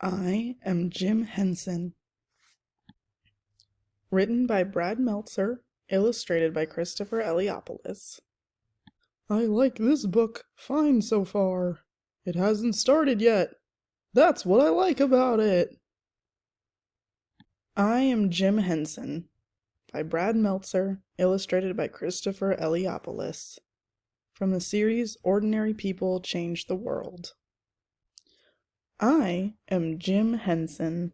I am Jim Henson. Written by Brad Meltzer, illustrated by Christopher Eliopoulos. I like this book fine so far. It hasn't started yet. That's what I like about it. I am Jim Henson by Brad Meltzer, illustrated by Christopher Eliopoulos. From the series Ordinary People Change the World. I am Jim Henson.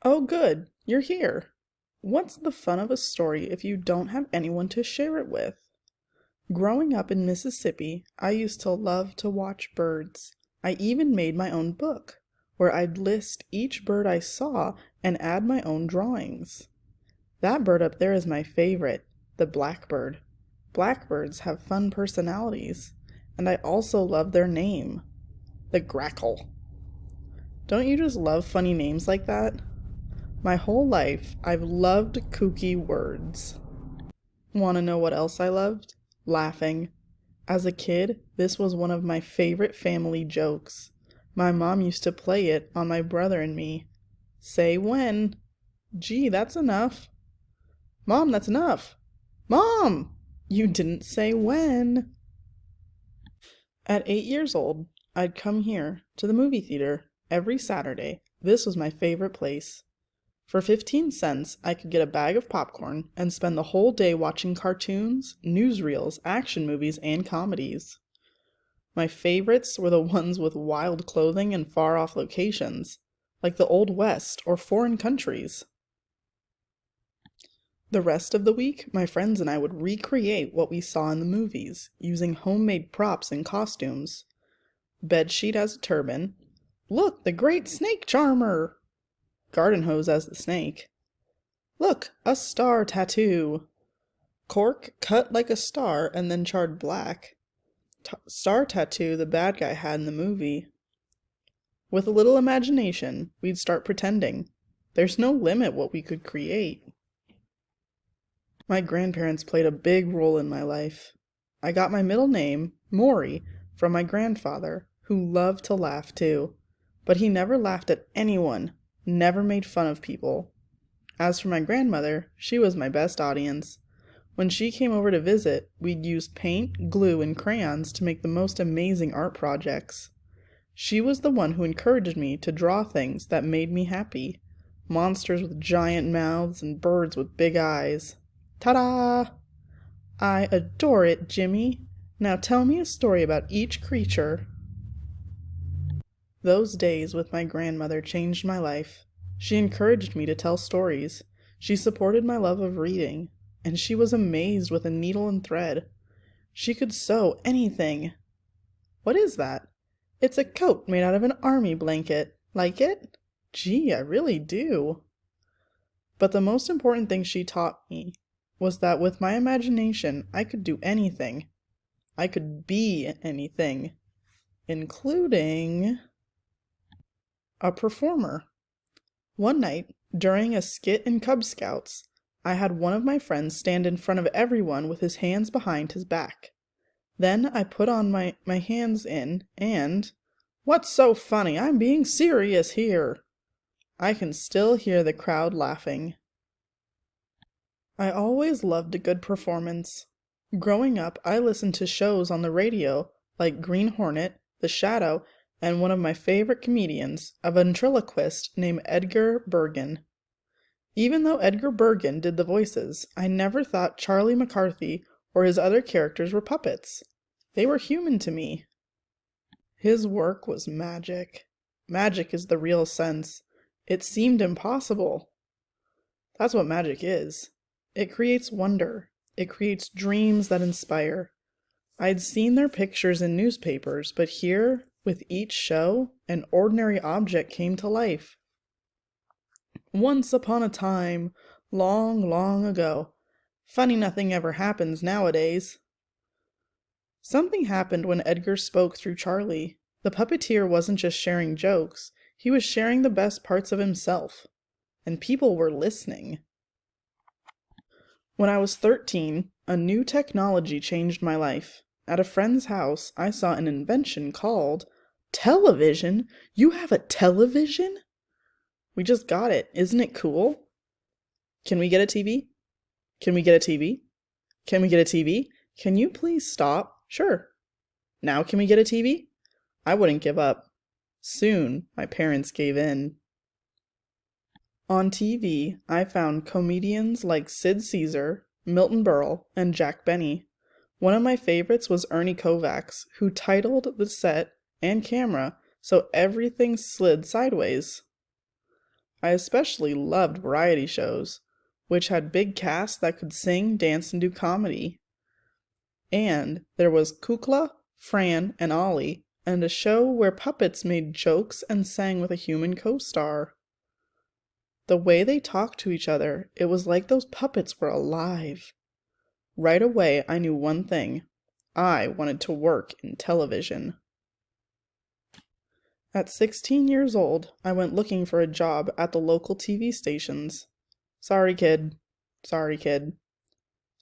Oh, good, you're here. What's the fun of a story if you don't have anyone to share it with? Growing up in Mississippi, I used to love to watch birds. I even made my own book, where I'd list each bird I saw and add my own drawings. That bird up there is my favorite, the blackbird. Blackbirds have fun personalities, and I also love their name, the grackle. Don't you just love funny names like that? My whole life, I've loved kooky words. Want to know what else I loved? Laughing. As a kid, this was one of my favorite family jokes. My mom used to play it on my brother and me. Say when. Gee, that's enough. Mom, that's enough. Mom! You didn't say when. At 8 years old, I'd come here to the movie theater every Saturday. This was my favorite place. For 15 cents, I could get a bag of popcorn and spend the whole day watching cartoons, newsreels, action movies, and comedies. My favorites were the ones with wild clothing and far-off locations, like the Old West or foreign countries. The rest of the week, my friends and I would recreate what we saw in the movies, using homemade props and costumes. Bedsheet as a turban. Look, the great snake charmer! Garden hose as the snake. Look, a star tattoo. Cork cut like a star and then charred black. Star tattoo the bad guy had in the movie. With a little imagination, we'd start pretending. There's no limit what we could create. My grandparents played a big role in my life. I got my middle name, Maury, from my grandfather, who loved to laugh too. But he never laughed at anyone, never made fun of people. As for my grandmother, she was my best audience. When she came over to visit, we'd use paint, glue, and crayons to make the most amazing art projects. She was the one who encouraged me to draw things that made me happy. Monsters with giant mouths and birds with big eyes. Ta-da! I adore it, Jimmy. Now tell me a story about each creature. Those days with my grandmother changed my life. She encouraged me to tell stories. She supported my love of reading, and she was amazed with a needle and thread. She could sew anything. What is that? It's a coat made out of an army blanket. Like it? Gee, I really do. But the most important thing she taught me was that with my imagination, I could do anything. I could be anything, including a performer. One night, during a skit in Cub Scouts, I had one of my friends stand in front of everyone with his hands behind his back. Then I put on my hands in and, "What's so funny? I'm being serious here." I can still hear the crowd laughing. I always loved a good performance. Growing up, I listened to shows on the radio like Green Hornet, The Shadow, and one of my favorite comedians, a ventriloquist named Edgar Bergen. Even though Edgar Bergen did the voices, I never thought Charlie McCarthy or his other characters were puppets. They were human to me. His work was magic. Magic is the real sense. It seemed impossible. That's what magic is. It creates wonder. It creates dreams that inspire. I'd seen their pictures in newspapers, but here, with each show, an ordinary object came to life. Once upon a time, long, long ago. Funny nothing ever happens nowadays. Something happened when Edgar spoke through Charlie. The puppeteer wasn't just sharing jokes, he was sharing the best parts of himself. And people were listening. When I was 13, a new technology changed my life. At a friend's house, I saw an invention called Television? You have a television? We just got it. Isn't it cool? Can we get a TV? Can we get a TV? Can we get a TV? Can you please stop? Sure. Now can we get a TV? I wouldn't give up. Soon, my parents gave in. On TV, I found comedians like Sid Caesar, Milton Berle, and Jack Benny. One of my favorites was Ernie Kovacs, who titled the set and camera so everything slid sideways. I especially loved variety shows, which had big casts that could sing, dance, and do comedy. And there was Kukla, Fran, and Ollie, and a show where puppets made jokes and sang with a human co-star. The way they talked to each other, it was like those puppets were alive. Right away, I knew one thing. I wanted to work in television. At 16 years old, I went looking for a job at the local TV stations. Sorry, kid. Sorry, kid.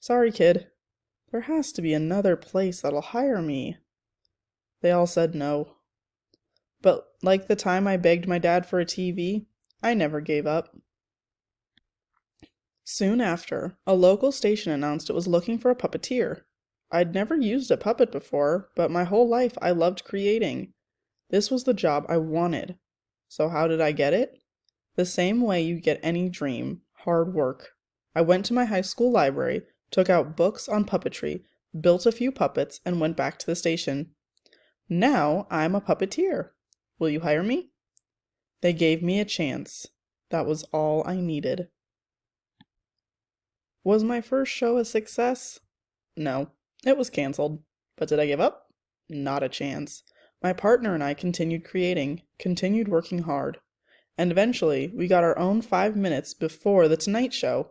Sorry, kid. There has to be another place that'll hire me. They all said no. But like the time I begged my dad for a TV, I never gave up. Soon after, a local station announced it was looking for a puppeteer. I'd never used a puppet before, but my whole life I loved creating. This was the job I wanted. So how did I get it? The same way you get any dream, hard work. I went to my high school library, took out books on puppetry, built a few puppets, and went back to the station. Now I'm a puppeteer. Will you hire me? They gave me a chance. That was all I needed. Was my first show a success? No, it was canceled. But did I give up? Not a chance. My partner and I continued creating, continued working hard. And eventually, we got our own 5 minutes before The Tonight Show.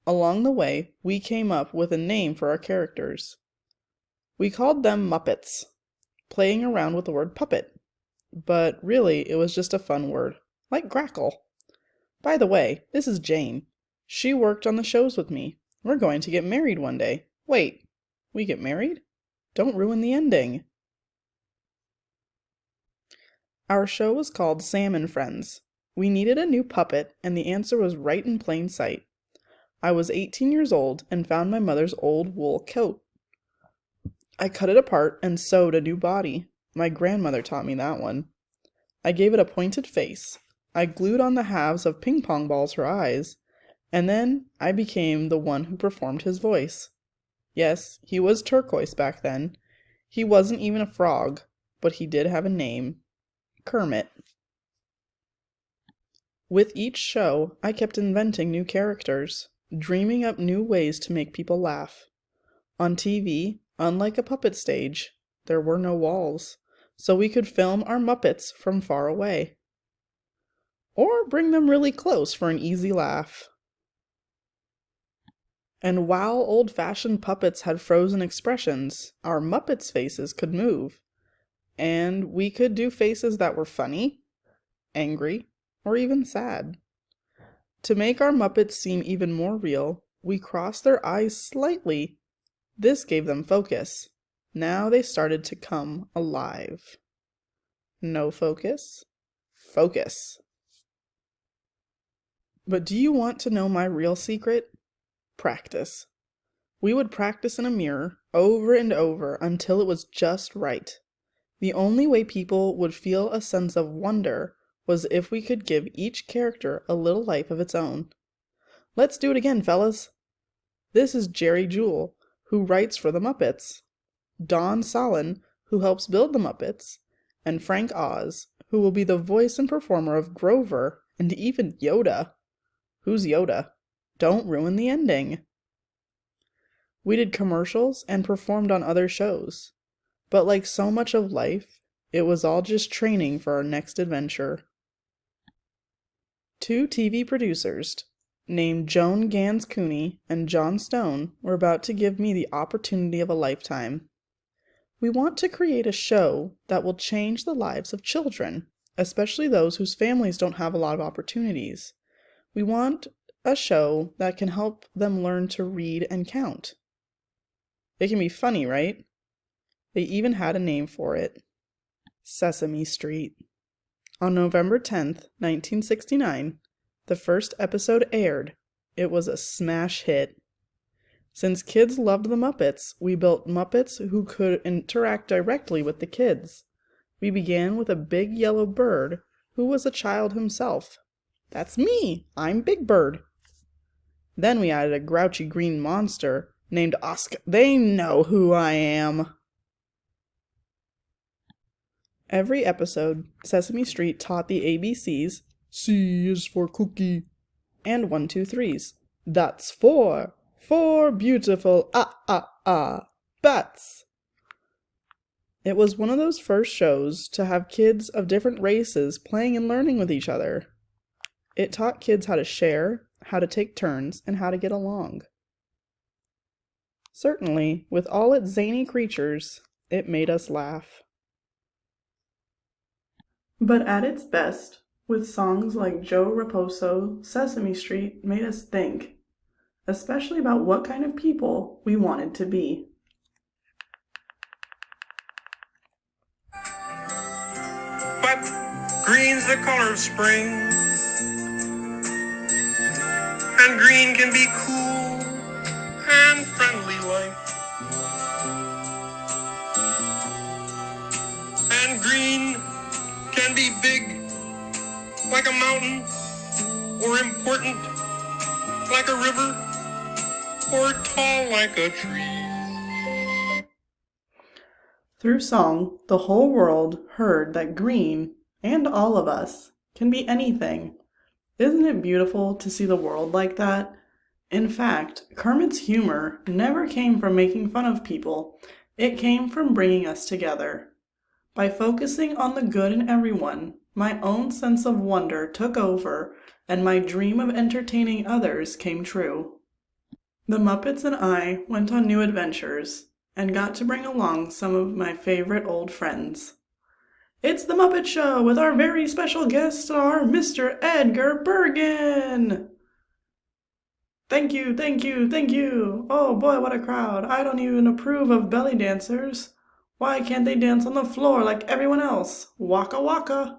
Along the way, we came up with a name for our characters. We called them Muppets, playing around with the word puppet. But really, it was just a fun word, like grackle. By the way, this is Jane. She worked on the shows with me. We're going to get married one day. Wait, we get married? Don't ruin the ending. Our show was called Sam and Friends. We needed a new puppet, and the answer was right in plain sight. I was 18 years old and found my mother's old wool coat. I cut it apart and sewed a new body. My grandmother taught me that one. I gave it a pointed face. I glued on the halves of ping pong balls for eyes. And then I became the one who performed his voice. Yes, he was turquoise back then. He wasn't even a frog, but he did have a name. Kermit. With each show, I kept inventing new characters, dreaming up new ways to make people laugh. On TV, unlike a puppet stage, there were no walls, so we could film our Muppets from far away. Or bring them really close for an easy laugh. And while old-fashioned puppets had frozen expressions, our Muppets' faces could move. And we could do faces that were funny, angry, or even sad. To make our Muppets seem even more real, we crossed their eyes slightly. This gave them focus. Now they started to come alive. No focus? Focus. But do you want to know my real secret? Practice. We would practice in a mirror over and over until it was just right. The only way people would feel a sense of wonder was if we could give each character a little life of its own. Let's do it again, fellas. This is Jerry Jewell, who writes for the Muppets, Don Solon, who helps build the Muppets, and Frank Oz, who will be the voice and performer of Grover and even Yoda. Who's Yoda? Don't ruin the ending. We did commercials and performed on other shows. But like so much of life, it was all just training for our next adventure. 2 TV producers, named Joan Gans Cooney and John Stone, were about to give me the opportunity of a lifetime. We want to create a show that will change the lives of children, especially those whose families don't have a lot of opportunities. We want a show that can help them learn to read and count. It can be funny, right? They even had a name for it. Sesame Street. On November 10th, 1969, the first episode aired. It was a smash hit. Since kids loved the Muppets, we built Muppets who could interact directly with the kids. We began with a big yellow bird who was a child himself. That's me! I'm Big Bird. Then we added a grouchy green monster named Oscar. They know who I am. Every episode, Sesame Street taught the ABCs, C is for cookie, and 1, 2, 3s. That's 4. 4 beautiful, bats. It was one of those first shows to have kids of different races playing and learning with each other. It taught kids how to share, how to take turns, and how to get along. Certainly, with all its zany creatures, it made us laugh. But at its best, with songs like Joe Raposo, Sesame Street made us think, especially about what kind of people we wanted to be. But green's the color of spring, and green can be cool and friendly like. And green can be big like a mountain, or important like a river, or tall like a tree. Through song, the whole world heard that green, and all of us, can be anything. Isn't it beautiful to see the world like that? In fact, Kermit's humor never came from making fun of people. It came from bringing us together. By focusing on the good in everyone, my own sense of wonder took over, and my dream of entertaining others came true. The Muppets and I went on new adventures, and got to bring along some of my favorite old friends. It's the Muppet Show with our very special guest star, Mr. Edgar Bergen! Thank you, thank you, thank you! Oh boy, what a crowd! I don't even approve of belly dancers. Why can't they dance on the floor like everyone else? Waka waka!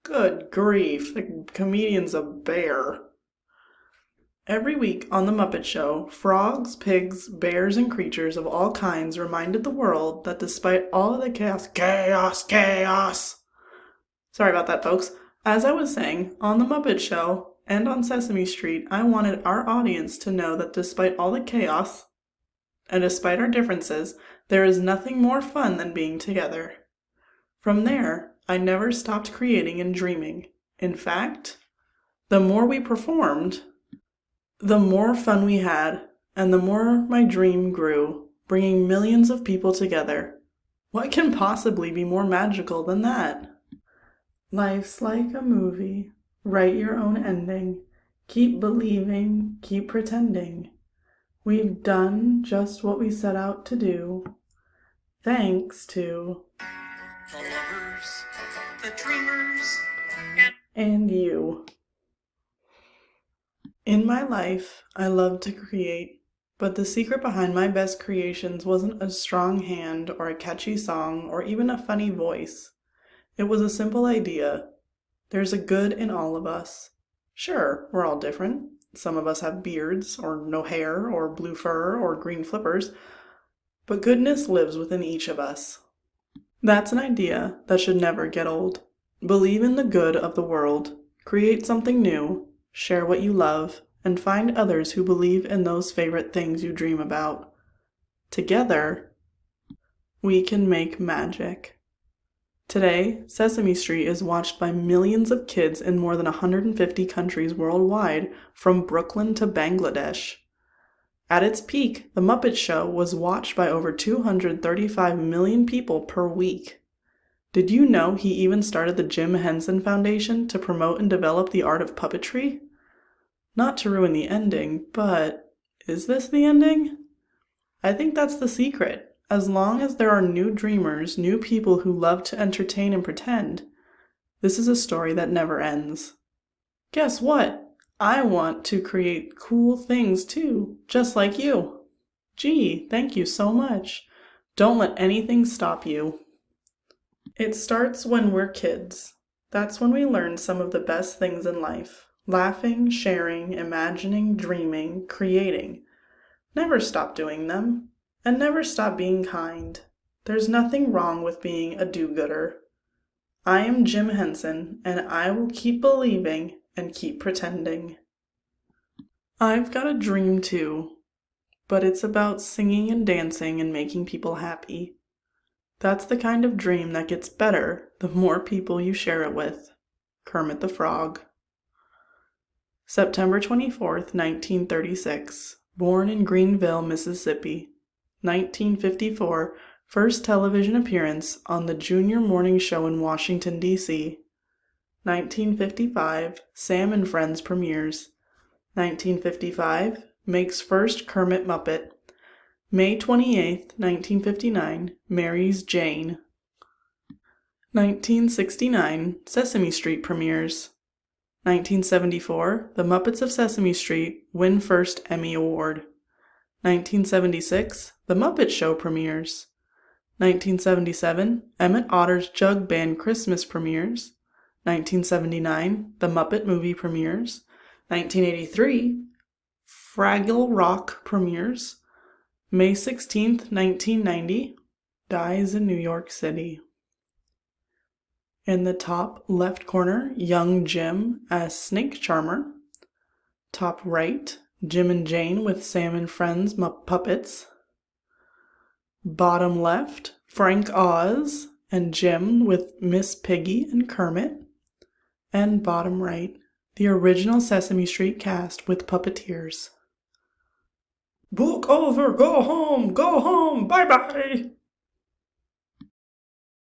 Good grief, the comedian's a bear. Every week on The Muppet Show, frogs, pigs, bears, and creatures of all kinds reminded the world that despite all of the chaos. Sorry about that, folks. As I was saying, on The Muppet Show and on Sesame Street, I wanted our audience to know that despite all the chaos, and despite our differences, there is nothing more fun than being together. From there, I never stopped creating and dreaming. In fact, the more we performed, the more fun we had, and the more my dream grew, bringing millions of people together. What can possibly be more magical than that? Life's like a movie. Write your own ending. Keep believing, keep pretending. We've done just what we set out to do. Thanks to The lovers, the dreamers, and you. In my life, I love to create, but the secret behind my best creations wasn't a strong hand or a catchy song or even a funny voice. It was a simple idea. There's a good in all of us. Sure, we're all different. Some of us have beards, or no hair, or blue fur, or green flippers, but goodness lives within each of us. That's an idea that should never get old. Believe in the good of the world. Create something new. Share what you love, and find others who believe in those favorite things you dream about. Together, we can make magic. Today, Sesame Street is watched by millions of kids in more than 150 countries worldwide, from Brooklyn to Bangladesh. At its peak, The Muppet Show was watched by over 235 million people per week. Did you know he even started the Jim Henson Foundation to promote and develop the art of puppetry? Not to ruin the ending, but is this the ending? I think that's the secret. As long as there are new dreamers, new people who love to entertain and pretend, this is a story that never ends. Guess what? I want to create cool things too, just like you. Gee, thank you so much. Don't let anything stop you. It starts when we're kids. That's when we learn some of the best things in life. Laughing, sharing, imagining, dreaming, creating. Never stop doing them. And never stop being kind. There's nothing wrong with being a do-gooder. I am Jim Henson, and I will keep believing and keep pretending. I've got a dream too, but it's about singing and dancing and making people happy. That's the kind of dream that gets better the more people you share it with. Kermit the Frog. September 24th, 1936. Born in Greenville, Mississippi. 1954, first television appearance on the Junior Morning Show in Washington, D.C. 1955, Sam and Friends premieres. 1955, makes first Kermit Muppet. May 28, 1959, marries Jane. 1969, Sesame Street premieres. 1974, The Muppets of Sesame Street win first Emmy Award. 1976, The Muppet Show premieres. 1977, Emmett Otter's Jug Band Christmas premieres. 1979, The Muppet Movie premieres. 1983, Fraggle Rock premieres. May 16th, 1990, dies in New York City. In the top left corner, young Jim as Snake Charmer. Top right, Jim and Jane with Sam and Friends puppets. Bottom left, Frank Oz and Jim with Miss Piggy and Kermit. And bottom right, the original Sesame Street cast with puppeteers. Book over, go home, bye-bye!